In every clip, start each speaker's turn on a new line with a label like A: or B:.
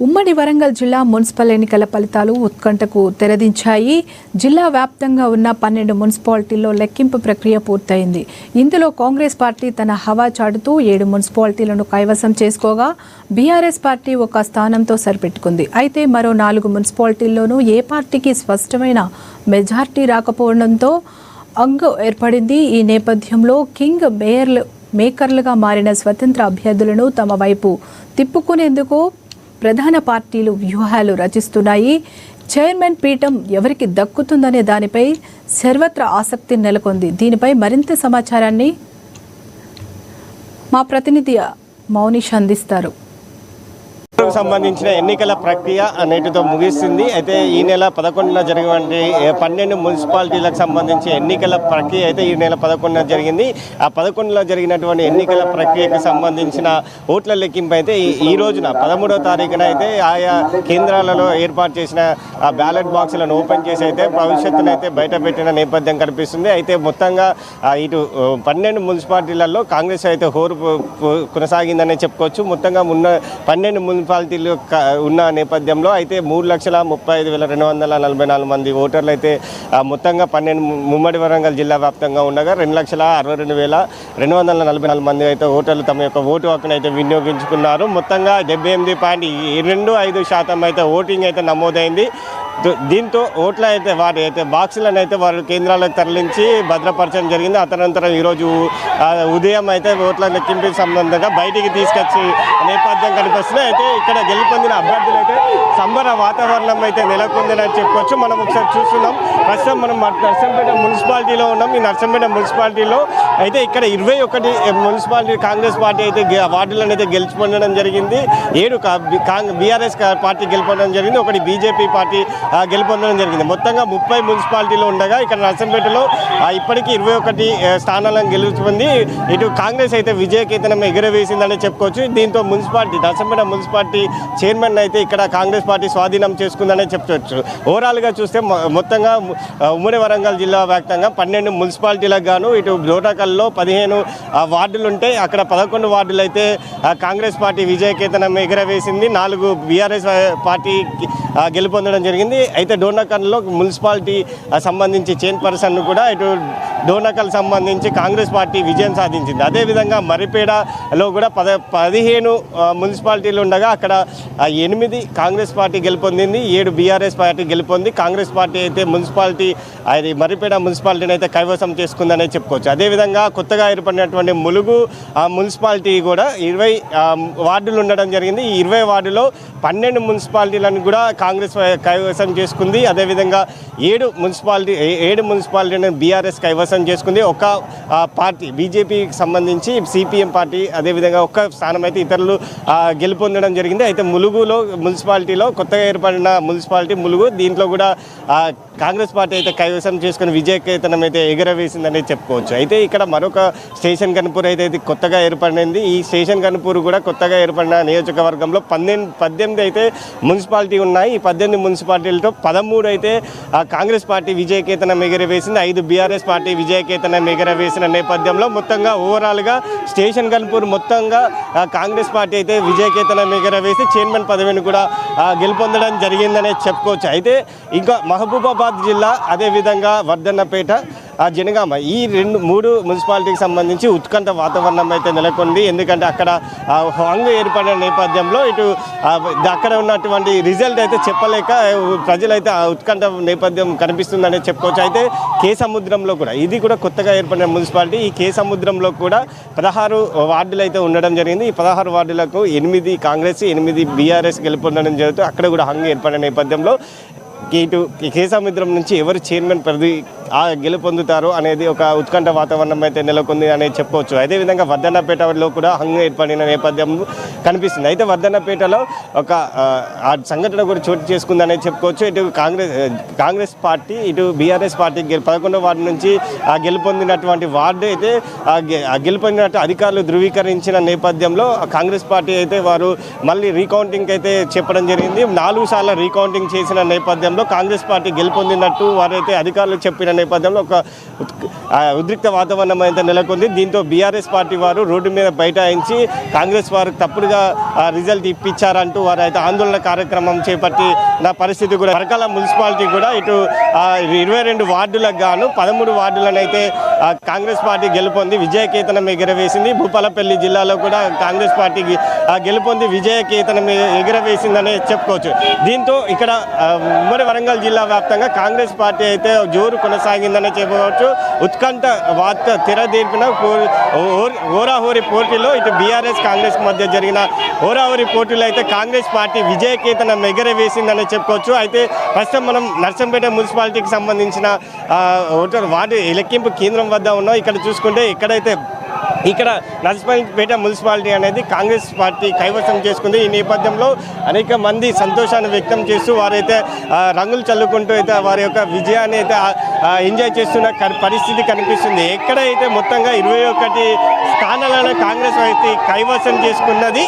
A: ఉమ్మడి వరంగల్ జిల్లా మున్సిపల్ ఎన్నికల ఫలితాలు ఉత్కంఠకు తెరదించాయి. జిల్లా వ్యాప్తంగా ఉన్న 12 మున్సిపాలిటీల్లో లెక్కింపు ప్రక్రియ పూర్తయింది. ఇందులో కాంగ్రెస్ పార్టీ తన హవా చాటుతూ 7 మున్సిపాలిటీలను కైవసం చేసుకోగా బీఆర్ఎస్ పార్టీ ఒక స్థానంతో సరిపెట్టుకుంది. అయితే మరో 4 మున్సిపాలిటీల్లోనూ ఏ పార్టీకి స్పష్టమైన మెజార్టీ రాకపోవడంతో అంగు ఏర్పడింది. ఈ నేపథ్యంలో కింగ్ మేకర్లుగా మారిన స్వతంత్ర అభ్యర్థులను తమ వైపు తిప్పుకునేందుకు ప్రధాన పార్టీలు వ్యూహాలు రచిస్తున్నాయి. చైర్మన్ పీఠం ఎవరికి దక్కుతుందనే దానిపై సర్వత్రా ఆసక్తి నెలకొంది. దీనిపై మరింత సమాచారాన్ని మా ప్రతినిధి మౌనిష్ అందిస్తారు.
B: సంబంధించిన ఎన్నికల ప్రక్రియ నేటితో ముగిస్తుంది. అయితే ఈ నెల 11న జరిగినటువంటి 12 మున్సిపాలిటీలకు సంబంధించి ఎన్నికల ప్రక్రియ అయితే ఈ నెల 11న జరిగింది. ఆ 11లో జరిగినటువంటి ఎన్నికల ప్రక్రియకు సంబంధించిన ఓట్ల లెక్కింపు అయితే ఈ రోజున 13వ తారీఖున అయితే ఆయా కేంద్రాలలో ఏర్పాటు చేసిన ఆ బ్యాలెట్ బాక్సులను ఓపెన్ చేసి అయితే భవిష్యత్తును అయితే బయటపెట్టిన నేపథ్యం కనిపిస్తుంది. అయితే మొత్తంగా ఇటు 12 మున్సిపాలిటీలలో కాంగ్రెస్ అయితే హోరు కొనసాగిందనే చెప్పుకోవచ్చు. మొత్తంగా ఉన్న 12 మున్సిపాలిటీలు ఉన్న నేపథ్యంలో అయితే 3,35,244 మంది ఓటర్లు అయితే మొత్తంగా 12 ఉమ్మడి వరంగల్ జిల్లా వ్యాప్తంగా ఉండగా 2,62,244 మంది అయితే ఓటర్లు తమ యొక్క ఓటు హక్కును అయితే వినియోగించుకున్నారు. మొత్తంగా 78.25% అయితే ఓటింగ్ అయితే నమోదైంది. దీంతో ఓట్ల అయితే వారి అయితే బాక్సులను అయితే వారు కేంద్రాలకు తరలించి భద్రపరచడం జరిగింది. అనంతరం ఈరోజు ఉదయం అయితే ఓట్ల లెక్కింపు సంబంధంగా బయటికి తీసుకొచ్చి నేపథ్యం కనిపిస్తుంది. అయితే ఇక్కడ గెలుపొందిన అభ్యర్థులు అయితే సంబర వాతావరణం అయితే నెలకొందని చెప్పుకోవచ్చు. మనం ఒకసారి చూస్తున్నాం. ప్రస్తుతం మనం నర్సంపేట మున్సిపాలిటీలో ఉన్నాం. ఈ నర్సంపేట మున్సిపాలిటీలో అయితే ఇక్కడ 21 మున్సిపాలిటీ కాంగ్రెస్ పార్టీ అయితే వార్డులను అయితే గెలుచుకొనడం జరిగింది. 7 బీఆర్ఎస్ పార్టీ గెలుపొందడం జరిగింది. 1 బీజేపీ పార్టీ గెలుపొందడం జరిగింది. మొత్తంగా 30 మున్సిపాలిటీలు ఉండగా ఇక్కడ నర్సంపేటలో ఇప్పటికీ 21 స్థానాలను గెలుచుకుంది. ఇటు కాంగ్రెస్ అయితే విజయకేతనం ఎగురవేసిందని చెప్పుకోవచ్చు. దీంతో నర్సంపేట మున్సిపాలిటీ చైర్మన్ అయితే ఇక్కడ కాంగ్రెస్ పార్టీ స్వాధీనం చేసుకుందనే చెప్పుకోవచ్చు. ఓవరాల్గా చూస్తే మొత్తంగా ఉమ్మడి వరంగల్ జిల్లా వ్యాప్తంగా 12 మున్సిపాలిటీలకు గాను ఇటు డోటాకల్లో 15 వార్డులు ఉంటే అక్కడ 11 వార్డులు అయితే కాంగ్రెస్ పార్టీ విజయకేతనం ఎగురవేసింది. 4 బీఆర్ఎస్ పార్టీ గెలుపొందడం జరిగింది. అయితే డోర్నకల్లో మున్సిపాలిటీ సంబంధించి చైర్పర్సన్ కూడా ఇటు డోర్నకల్ సంబంధించి కాంగ్రెస్ పార్టీ విజయం సాధించింది. అదేవిధంగా మరిపేడలో కూడా 15 మున్సిపాలిటీలు ఉండగా అక్కడ 8 కాంగ్రెస్ పార్టీ గెలుపొందింది. 7 బీఆర్ఎస్ పార్టీ గెలుపొంది. కాంగ్రెస్ పార్టీ అయితే మరిపేడ మున్సిపాలిటీని అయితే కైవసం చేసుకుందనే చెప్పుకోవచ్చు. అదేవిధంగా కొత్తగా ఏర్పడినటువంటి ములుగు మున్సిపాలిటీ కూడా 20 వార్డులు ఉండడం జరిగింది. ఈ 20 వార్డులో 12 మున్సిపాలిటీలను కూడా కాంగ్రెస్ కైవసం చేసుకుంది. అదేవిధంగా 7 మున్సిపాలిటీని బీఆర్ఎస్ కైవసం చేసుకుంది. ఒక పార్టీ బీజేపీకి సంబంధించి సిపిఎం పార్టీ అదేవిధంగా ఒక్క స్థానం అయితే ఇతరులు గెలుపొందడం జరిగింది. అయితే ములుగులో మున్సిపాలిటీలో కొత్తగా ఏర్పడిన మున్సిపాలిటీ ములుగు, దీంట్లో కూడా కాంగ్రెస్ పార్టీ అయితే కైవసం చేసుకుని విజయకేతనం అయితే ఎగురవేసిందని చెప్పుకోవచ్చు. అయితే ఇక్కడ మరొక స్టేషన్ కనుపూర్ అయితే కొత్తగా ఏర్పడింది. ఈ స్టేషన్ కనుపూర్ కూడా కొత్తగా ఏర్పడిన నియోజకవర్గంలో 18 అయితే మున్సిపాలిటీ ఉన్నాయి. ఈ 18 మున్సిపాలిటీలతో 13 అయితే కాంగ్రెస్ పార్టీ విజయకేతనం ఎగురవేసింది. 5 బీఆర్ఎస్ పార్టీ విజయకేతనం ఎగురవేసిన నేపథ్యంలో మొత్తంగా ఓవరాల్గా స్టేషన్ కనుపూర్ మొత్తంగా కాంగ్రెస్ పార్టీ అయితే విజయకేతనం ఎగురవేసి చైర్మన్ పదవిని కూడా గెలుపొందడం జరిగిందనే చెప్పుకోవచ్చు. అయితే ఇంకా మహబూబాబాద్ జిల్లా అదేవిధంగా వర్ధన్నపేట జనగామ ఈ 3 మున్సిపాలిటీకి సంబంధించి ఉత్కంఠ వాతావరణం అయితే నెలకొంది. ఎందుకంటే అక్కడ హంగు ఏర్పడిన నేపథ్యంలో ఇటు అక్కడ ఉన్నటువంటి రిజల్ట్ అయితే చెప్పలేక ప్రజలైతే ఉత్కంఠ నేపథ్యం కనిపిస్తుందనే చెప్పుకోవచ్చు. అయితే కేసముద్రంలో కూడా ఇది కూడా కొత్తగా ఏర్పడిన మున్సిపాలిటీ. ఈ కేసముద్రంలో కూడా 16 వార్డులు అయితే ఉండడం జరిగింది. ఈ 16 వార్డులకు 8 కాంగ్రెస్ 8 బీఆర్ఎస్ గెలుపొందడం జరుగుతుంది. అక్కడ కూడా హంగు ఏర్పడిన నేపథ్యంలో ఇటు కేసముద్రం నుంచి ఎవరు చైర్మన్ పదవి గెలుపొందుతారో అనేది ఒక ఉత్కంఠ వాతావరణం అయితే నెలకొంది అనేది చెప్పుకోవచ్చు. అదేవిధంగా వర్ధన్నపేటలో కూడా హంగు ఏర్పడిన నేపథ్యం కనిపిస్తుంది. అయితే వర్ధన్నపేటలో ఒక ఆ సంఘటన కూడా చోటు చేసుకుందనే చెప్పుకోవచ్చు. ఇటు కాంగ్రెస్ పార్టీ ఇటు బీఆర్ఎస్ పార్టీ 11వ వార్డు నుంచి గెలుపొందినటువంటి వార్డు అయితే గెలుపొందినట్టు అధికారులు ధృవీకరించిన నేపథ్యంలో కాంగ్రెస్ పార్టీ అయితే వారు మళ్ళీ రీకౌంటింగ్ అయితే చెప్పడం జరిగింది. 4 సార్లు రీకౌంటింగ్ చేసిన నేపథ్యంలో కాంగ్రెస్ పార్టీ గెలుపొందినట్టు వారైతే అధికారులు చెప్పిన నేపథ్యంలో ఒక ఉద్రిక్త వాతావరణం అయితే నెలకొంది. దీంతో బీఆర్ఎస్ పార్టీ వారు రోడ్డు మీద బైఠాయించి కాంగ్రెస్ వారు తప్పుడుగా రిజల్ట్ ఇప్పించారంటూ వారు అయితే ఆందోళన కార్యక్రమం చేపట్టి నా పరిస్థితి కూడా పరకాల మున్సిపాలిటీ కూడా ఇటు 22 వార్డులకు గాను 13 వార్డులను అయితే కాంగ్రెస్ పార్టీ గెలుపొంది విజయకేతనం ఎగురవేసింది. భూపాలపల్లి జిల్లాలో కూడా కాంగ్రెస్ పార్టీకి గెలుపొంది విజయకేతనం ఎగురవేసిందనే చెప్పుకోవచ్చు. దీంతో ఇక్కడ ఉమ్మడి వరంగల్ జిల్లా వ్యాప్తంగా కాంగ్రెస్ పార్టీ అయితే జోరు కొనసాగిందనే చెప్పవచ్చు. ఉత్కంఠ వార్త తెరదీర్పిన హోరాహోరీ పోటీలో ఇటు బీఆర్ఎస్ కాంగ్రెస్ మధ్య జరిగిన హోరాహోరీ పోటీలో అయితే కాంగ్రెస్ పార్టీ విజయకేతనం ఎగరవేసిందని చెప్పుకోవచ్చు. అయితే ప్రస్తుతం మనం నర్సంపేట మున్సిపాలిటీకి సంబంధించిన ఓటర్ వార్డు లెక్కింపు కేంద్రం వద్ద ఉన్నాం. ఇక్కడ చూసుకుంటే ఇక్కడ నర్సంపేట మున్సిపాలిటీ అనేది కాంగ్రెస్ పార్టీ కైవసం చేసుకుంది. ఈ నేపథ్యంలో అనేక మంది సంతోషాన్ని వ్యక్తం చేస్తూ వారైతే రంగులు చల్లుకుంటూ అయితే వారి యొక్క విజయాన్ని అయితే ఎంజాయ్ చేస్తున్న పరిస్థితి కనిపిస్తుంది. ఎక్కడైతే మొత్తంగా 21 స్థానాలను కాంగ్రెస్ పార్టీ కైవసం చేసుకున్నది,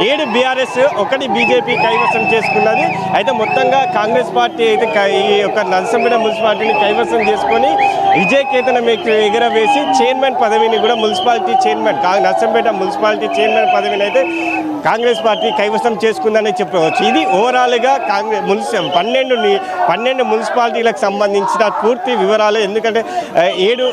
B: 7 బీఆర్ఎస్ 1 బీజేపీ కైవసం చేసుకున్నది. అయితే మొత్తంగా కాంగ్రెస్ పార్టీ అయితే ఈ యొక్క నర్సంపేట మున్సిపాలిటీని కైవసం చేసుకొని విజయకేతనం ఎగురవేసి చైర్మన్ పదవిని కూడా municipality chairman Narsampet municipality chairman పదవిని అయితే కాంగ్రెస్ పార్టీ కైవసం చేసుకుందని చెప్పవచ్చు. ఇది ఓవరాల్గా కాంగ్రెస్ 12 మున్సిపాలిటీలకు సంబంధించిన పూర్తి వివరాలు. ఎందుకంటే 7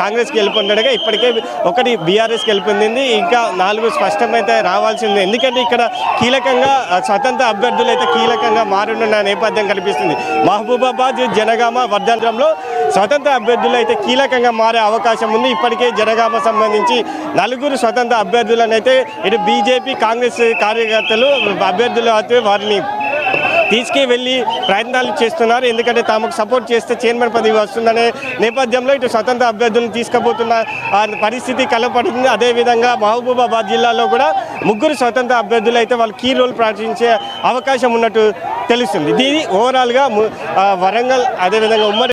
B: కాంగ్రెస్కి గెలుపొందడగా ఇప్పటికే 1 బీఆర్ఎస్ గెలుపొందింది. ఇంకా 4 స్పష్టమైతే రావాల్సింది. ఎందుకంటే ఇక్కడ కీలకంగా స్వతంత్ర అభ్యర్థులు అయితే కీలకంగా మారనున్న నేపథ్యం కనిపిస్తుంది. మహబూబాబాద్, జనగామ, వర్ధంతంలో స్వతంత్ర అభ్యర్థులు అయితే కీలకంగా మారే అవకాశం ఉంది. ఇప్పటికే జనగామ సంబంధించి 4 స్వతంత్ర అభ్యర్థులను అయితే ఇటు బీజేపీ కాంగ్రెస్ కార్యకర్తలు అభ్యర్థులు అయితే వారిని తీసుకువెళ్ళి ప్రయత్నాలు చేస్తున్నారు. ఎందుకంటే తమకు సపోర్ట్ చేస్తే చైర్మన్ పదవి వస్తుందనే నేపథ్యంలో ఇటు స్వతంత్ర అభ్యర్థులను తీసుకుపోతున్న పరిస్థితి కలపడుతుంది. అదేవిధంగా మహబూబాబాద్ జిల్లాలో కూడా 3 స్వతంత్ర అభ్యర్థులు అయితే వాళ్ళు కీ రోల్ ప్రదర్శించే అవకాశం ఉన్నట్టు తెలుస్తుంది. దీని ఓవరాల్గా వరంగల్ అదేవిధంగా ఉమ్మడి